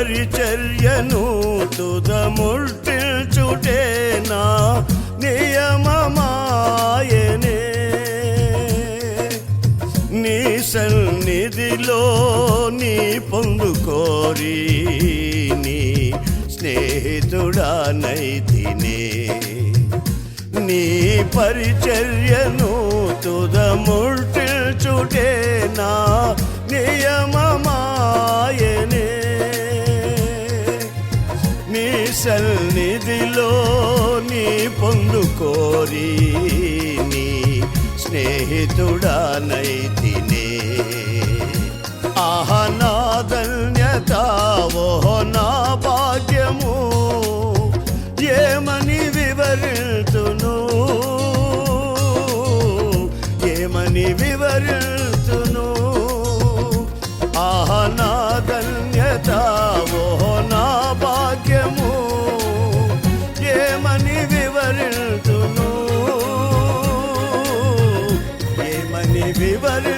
పరిచర్యను తుదముట్టిల్చుటే నా నియమమాయనే నీ సన్నిధిలో నీ పొందుకోరి నీ స్నేహితుడానైతినే నీ పరిచర్యను తుదముట్టిల్చుటే నా నియమమాయనే నీ సన్నిధిలో నీ పొందుకోరి నీ స్నేహితుడానైతినే ఆహా నా ధన్యత ఓహో నా భాగ్యము ఏమని వివరితును ఏమని వివరితును ఆహా నా ధన్యత ఓహో నా భాగ్యము ఏమని వివరితును ఏమని వివరి